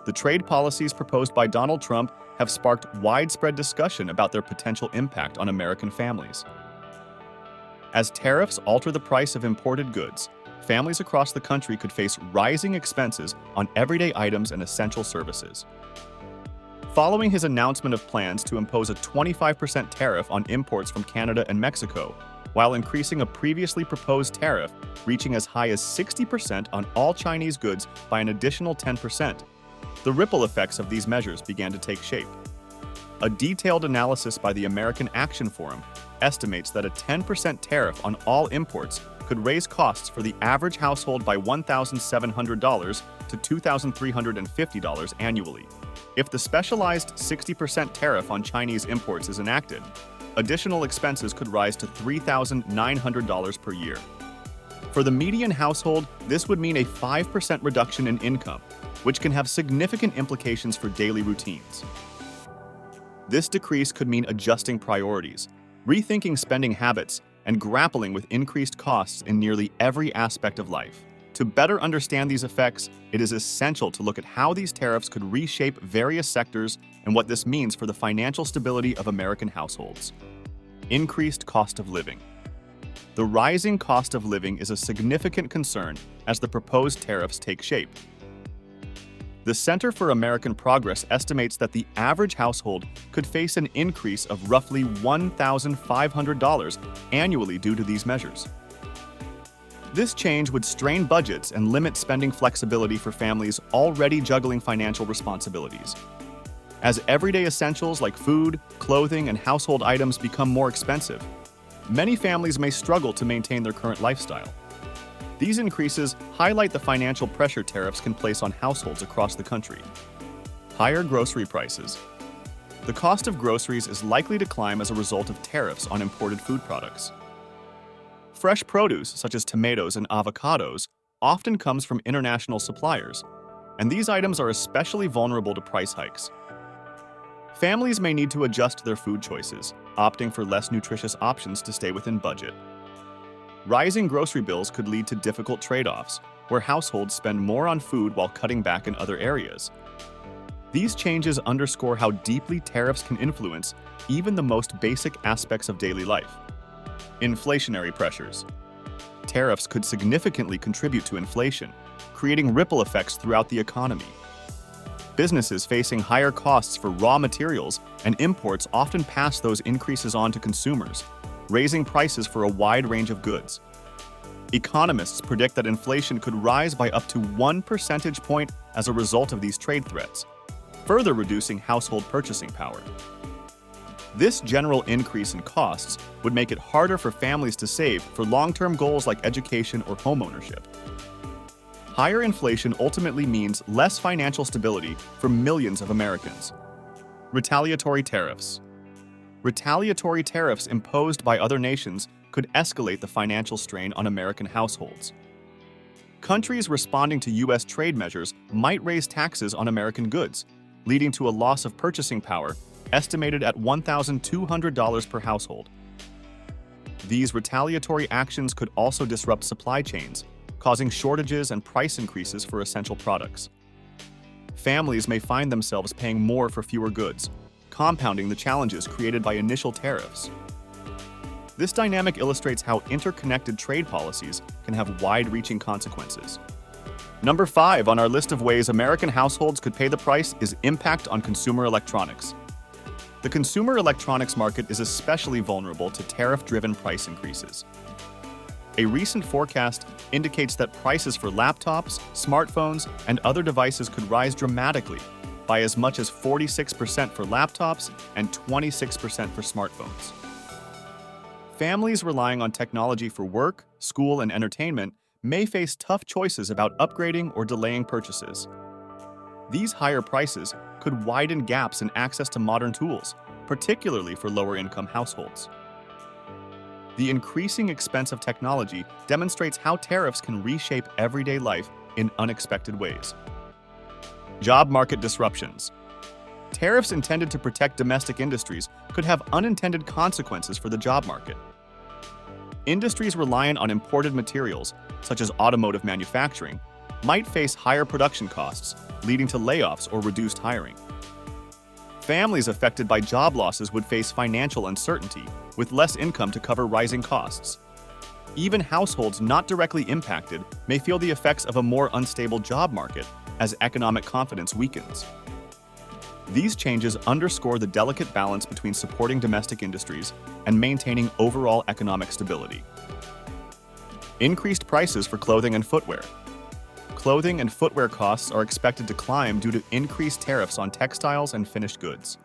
The trade policies proposed by Donald Trump have sparked widespread discussion about their potential impact on American families. As tariffs alter the price of imported goods, families across the country could face rising expenses on everyday items and essential services. Following his announcement of plans to impose a 25% tariff on imports from Canada and Mexico, while increasing a previously proposed tariff reaching as high as 60% on all Chinese goods by an additional 10%, the ripple effects of these measures began to take shape. A detailed analysis by the American Action Forum estimates that a 10% tariff on all imports could raise costs for the average household by $1,700 to $2,350 annually. If the specialized 60% tariff on Chinese imports is enacted, additional expenses could rise to $3,900 per year. For the median household, this would mean a 5% reduction in income, which can have significant implications for daily routines. This decrease could mean adjusting priorities, rethinking spending habits, and grappling with increased costs in nearly every aspect of life. To better understand these effects, it is essential to look at how these tariffs could reshape various sectors and what this means for the financial stability of American households. Increased cost of living. The rising cost of living is a significant concern as the proposed tariffs take shape. The Center for American Progress estimates that the average household could face an increase of roughly $1,500 annually due to these measures. This change would strain budgets and limit spending flexibility for families already juggling financial responsibilities. As everyday essentials like food, clothing, and household items become more expensive, many families may struggle to maintain their current lifestyle. These increases highlight the financial pressure tariffs can place on households across the country. Higher grocery prices. The cost of groceries is likely to climb as a result of tariffs on imported food products. Fresh produce, such as tomatoes and avocados, often comes from international suppliers, and these items are especially vulnerable to price hikes. Families may need to adjust their food choices, opting for less nutritious options to stay within budget. Rising grocery bills could lead to difficult trade-offs, where households spend more on food while cutting back in other areas. These changes underscore how deeply tariffs can influence even the most basic aspects of daily life. Inflationary pressures. Tariffs could significantly contribute to inflation, creating ripple effects throughout the economy. Businesses facing higher costs for raw materials and imports often pass those increases on to consumers, raising prices for a wide range of goods. Economists predict that inflation could rise by up to 1 percentage point as a result of these trade threats, further reducing household purchasing power. This general increase in costs would make it harder for families to save for long-term goals like education or homeownership. Higher inflation ultimately means less financial stability for millions of Americans. Retaliatory tariffs. Retaliatory tariffs imposed by other nations could escalate the financial strain on American households. Countries responding to U.S. trade measures might raise taxes on American goods, leading to a loss of purchasing power estimated at $1,200 per household. These retaliatory actions could also disrupt supply chains, causing shortages and price increases for essential products. Families may find themselves paying more for fewer goods, compounding the challenges created by initial tariffs. This dynamic illustrates how interconnected trade policies can have wide-reaching consequences. Number 5 on our list of ways American households could pay the price is impact on consumer electronics. The consumer electronics market is especially vulnerable to tariff-driven price increases. A recent forecast indicates that prices for laptops, smartphones, and other devices could rise dramatically by as much as 46% for laptops and 26% for smartphones. Families relying on technology for work, school, and entertainment may face tough choices about upgrading or delaying purchases. These higher prices could widen gaps in access to modern tools, particularly for lower-income households. The increasing expense of technology demonstrates how tariffs can reshape everyday life in unexpected ways. Job market disruptions. Tariffs intended to protect domestic industries could have unintended consequences for the job market. Industries reliant on imported materials, such as automotive manufacturing, might face higher production costs, leading to layoffs or reduced hiring. Families affected by job losses would face financial uncertainty, with less income to cover rising costs. Even households not directly impacted may feel the effects of a more unstable job market as economic confidence weakens. These changes underscore the delicate balance between supporting domestic industries and maintaining overall economic stability. Increased prices for clothing and footwear. Clothing and footwear costs are expected to climb due to increased tariffs on textiles and finished goods.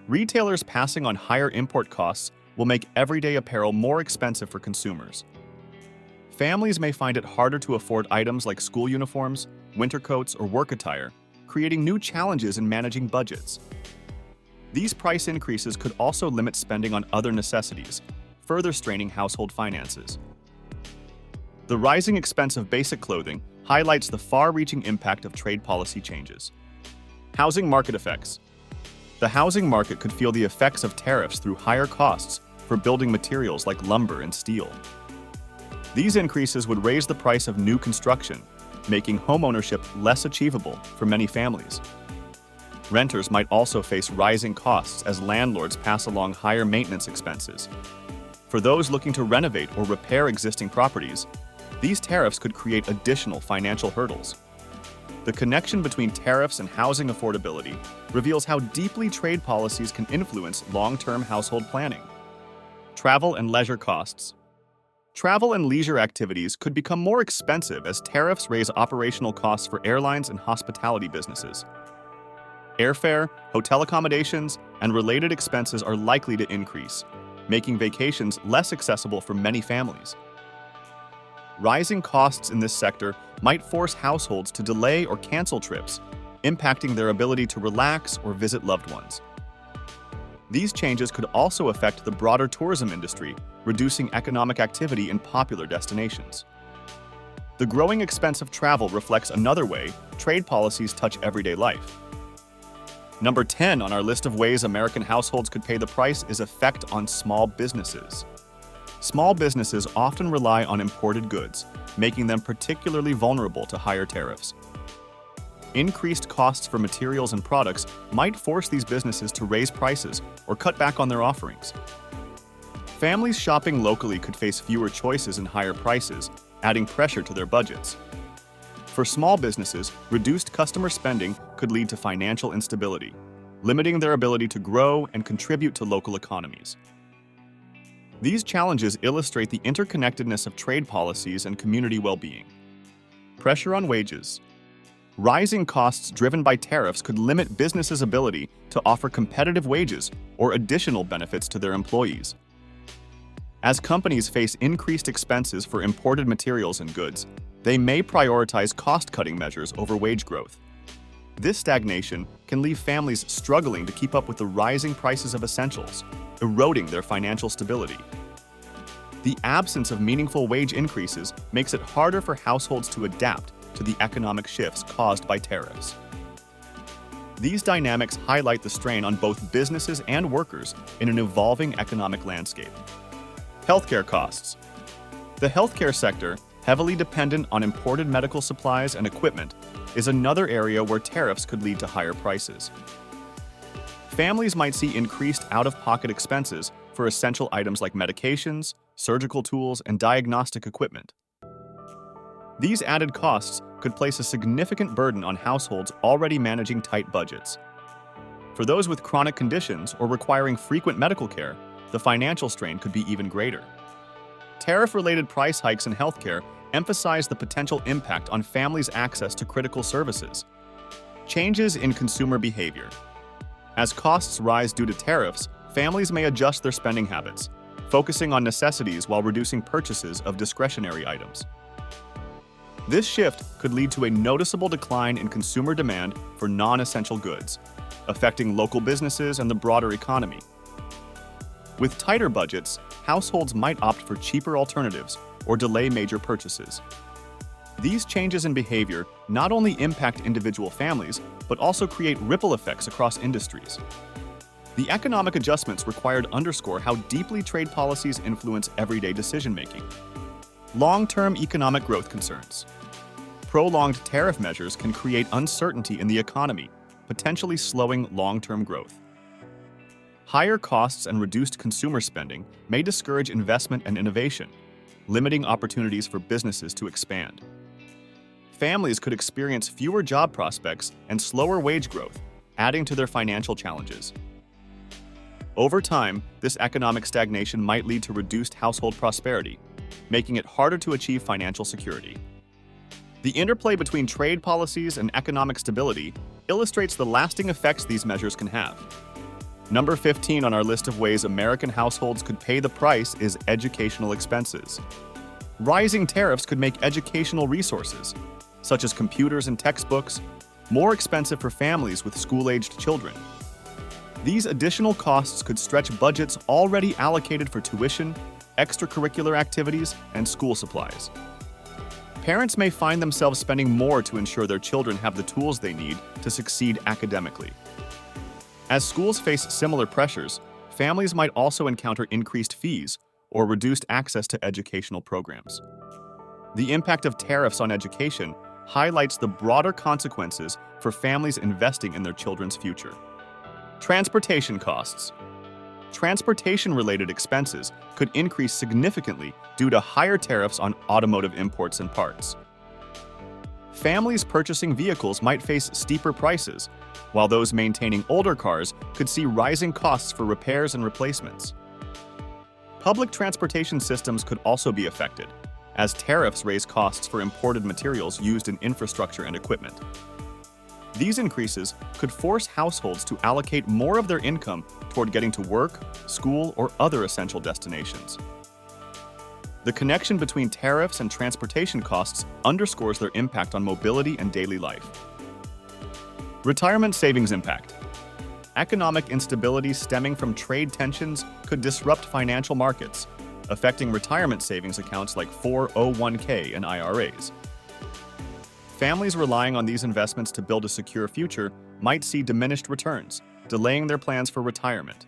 Retailers passing on higher import costs will make everyday apparel more expensive for consumers. Families may find it harder to afford items like school uniforms, winter coats, or work attire, creating new challenges in managing budgets. These price increases could also limit spending on other necessities, further straining household finances. The rising expense of basic clothing highlights the far-reaching impact of trade policy changes. Housing market effects. The housing market could feel the effects of tariffs through higher costs for building materials like lumber and steel. These increases would raise the price of new construction, making homeownership less achievable for many families. Renters might also face rising costs as landlords pass along higher maintenance expenses. For those looking to renovate or repair existing properties, these tariffs could create additional financial hurdles. The connection between tariffs and housing affordability reveals how deeply trade policies can influence long-term household planning. Travel and leisure costs. Travel and leisure activities could become more expensive as tariffs raise operational costs for airlines and hospitality businesses. Airfare, hotel accommodations, and related expenses are likely to increase, making vacations less accessible for many families. Rising costs in this sector might force households to delay or cancel trips, impacting their ability to relax or visit loved ones. These changes could also affect the broader tourism industry, reducing economic activity in popular destinations. The growing expense of travel reflects another way trade policies touch everyday life. Number 10 on our list of ways American households could pay the price is effect on small businesses. Small businesses often rely on imported goods, making them particularly vulnerable to higher tariffs. Increased costs for materials and products might force these businesses to raise prices or cut back on their offerings. Families shopping locally could face fewer choices and higher prices, adding pressure to their budgets. For small businesses, reduced customer spending could lead to financial instability, limiting their ability to grow and contribute to local economies. These challenges illustrate the interconnectedness of trade policies and community well-being. Pressure on wages. Rising costs driven by tariffs could limit businesses' ability to offer competitive wages or additional benefits to their employees. As companies face increased expenses for imported materials and goods, they may prioritize cost-cutting measures over wage growth. This stagnation can leave families struggling to keep up with the rising prices of essentials, eroding their financial stability. The absence of meaningful wage increases makes it harder for households to adapt to the economic shifts caused by tariffs. These dynamics highlight the strain on both businesses and workers in an evolving economic landscape. Healthcare costs. The healthcare sector, heavily dependent on imported medical supplies and equipment, is another area where tariffs could lead to higher prices. Families might see increased out-of-pocket expenses for essential items like medications, surgical tools, and diagnostic equipment. These added costs could place a significant burden on households already managing tight budgets. For those with chronic conditions or requiring frequent medical care, the financial strain could be even greater. Tariff-related price hikes in healthcare emphasize the potential impact on families' access to critical services. Changes in consumer behavior. As costs rise due to tariffs, families may adjust their spending habits, focusing on necessities while reducing purchases of discretionary items. This shift could lead to a noticeable decline in consumer demand for non-essential goods, affecting local businesses and the broader economy. With tighter budgets, households might opt for cheaper alternatives or delay major purchases. These changes in behavior not only impact individual families, but also create ripple effects across industries. The economic adjustments required underscore how deeply trade policies influence everyday decision-making. Long-term economic growth concerns. prolonged tariff measures can create uncertainty in the economy, potentially slowing long-term growth. Higher costs and reduced consumer spending may discourage investment and innovation, limiting opportunities for businesses to expand. Families could experience fewer job prospects and slower wage growth, adding to their financial challenges. Over time, this economic stagnation might lead to reduced household prosperity, making it harder to achieve financial security. The interplay between trade policies and economic stability illustrates the lasting effects these measures can have. Number 15 on our list of ways American households could pay the price is educational expenses. Rising tariffs could make educational resources, such as computers and textbooks, more expensive for families with school-aged children. These additional costs could stretch budgets already allocated for tuition, extracurricular activities, and school supplies. Parents may find themselves spending more to ensure their children have the tools they need to succeed academically. As schools face similar pressures, families might also encounter increased fees or reduced access to educational programs. The impact of tariffs on education highlights the broader consequences for families investing in their children's future. Transportation costs. Transportation-related expenses could increase significantly due to higher tariffs on automotive imports and parts. Families purchasing vehicles might face steeper prices, while those maintaining older cars could see rising costs for repairs and replacements. Public transportation systems could also be affected, as tariffs raise costs for imported materials used in infrastructure and equipment. These increases could force households to allocate more of their income toward getting to work, school, or other essential destinations. The connection between tariffs and transportation costs underscores their impact on mobility and daily life. Retirement savings impact. Economic instability stemming from trade tensions could disrupt financial markets, affecting retirement savings accounts like 401k and IRAs. Families relying on these investments to build a secure future might see diminished returns, delaying their plans for retirement.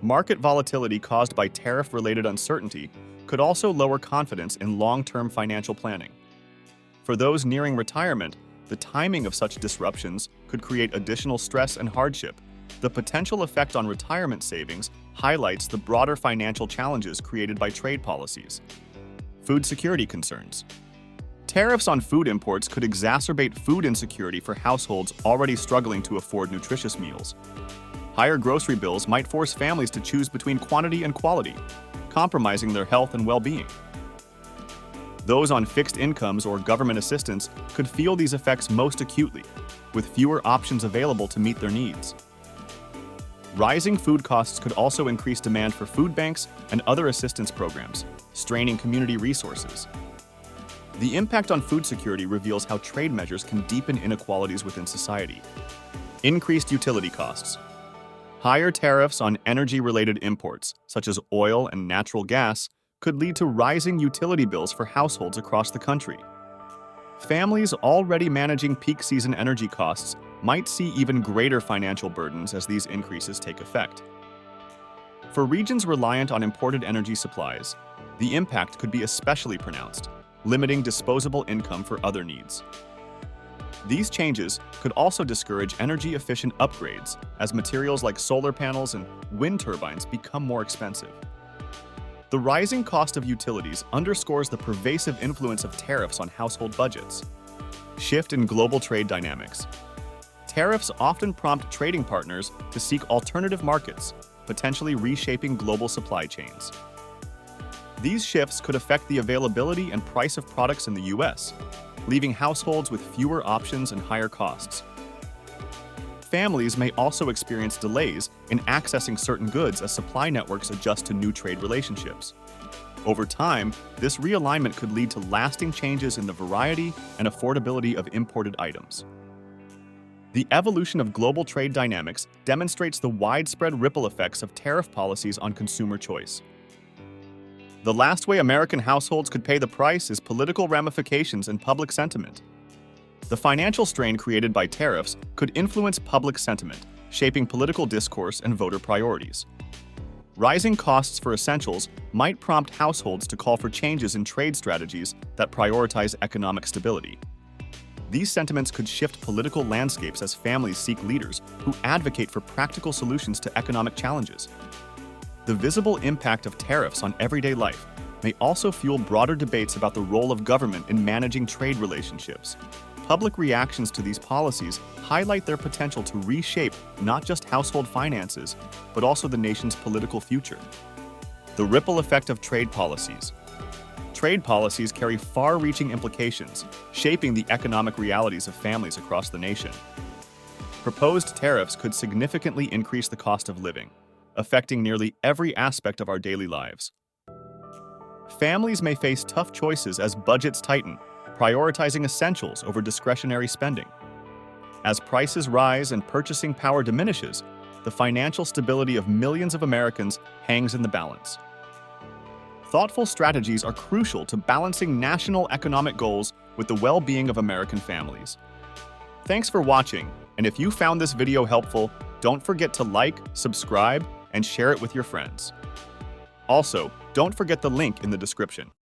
Market volatility caused by tariff-related uncertainty could also lower confidence in long-term financial planning. For those nearing retirement, the timing of such disruptions could create additional stress and hardship. The potential effect on retirement savings highlights the broader financial challenges created by trade policies. Food security concerns. Tariffs on food imports could exacerbate food insecurity for households already struggling to afford nutritious meals. Higher grocery bills might force families to choose between quantity and quality, compromising their health and well-being. Those on fixed incomes or government assistance could feel these effects most acutely, with fewer options available to meet their needs. Rising food costs could also increase demand for food banks and other assistance programs, straining community resources. The impact on food security reveals how trade measures can deepen inequalities within society. Increased utility costs. Higher tariffs on energy-related imports, such as oil and natural gas, could lead to rising utility bills for households across the country. Families already managing peak season energy costs might see even greater financial burdens as these increases take effect. For regions reliant on imported energy supplies, the impact could be especially pronounced, limiting disposable income for other needs. These changes could also discourage energy-efficient upgrades as materials like solar panels and wind turbines become more expensive. The rising cost of utilities underscores the pervasive influence of tariffs on household budgets. Shift in global trade dynamics. Tariffs often prompt trading partners to seek alternative markets, potentially reshaping global supply chains. These shifts could affect the availability and price of products in the U.S., leaving households with fewer options and higher costs. Families may also experience delays in accessing certain goods as supply networks adjust to new trade relationships. Over time, this realignment could lead to lasting changes in the variety and affordability of imported items. The evolution of global trade dynamics demonstrates the widespread ripple effects of tariff policies on consumer choice. The last way American households could pay the price is political ramifications and public sentiment. The financial strain created by tariffs could influence public sentiment, shaping political discourse and voter priorities. Rising costs for essentials might prompt households to call for changes in trade strategies that prioritize economic stability. These sentiments could shift political landscapes as families seek leaders who advocate for practical solutions to economic challenges. The visible impact of tariffs on everyday life may also fuel broader debates about the role of government in managing trade relationships. Public reactions to these policies highlight their potential to reshape not just household finances, but also the nation's political future. The ripple effect of trade policies. Trade policies carry far-reaching implications, shaping the economic realities of families across the nation. Proposed tariffs could significantly increase the cost of living, affecting nearly every aspect of our daily lives. Families may face tough choices as budgets tighten, prioritizing essentials over discretionary spending. As prices rise and purchasing power diminishes, the financial stability of millions of Americans hangs in the balance. Thoughtful strategies are crucial to balancing national economic goals with the well-being of American families. Thanks for watching, and if you found this video helpful, don't forget to like, subscribe, and share it with your friends. Also, don't forget the link in the description.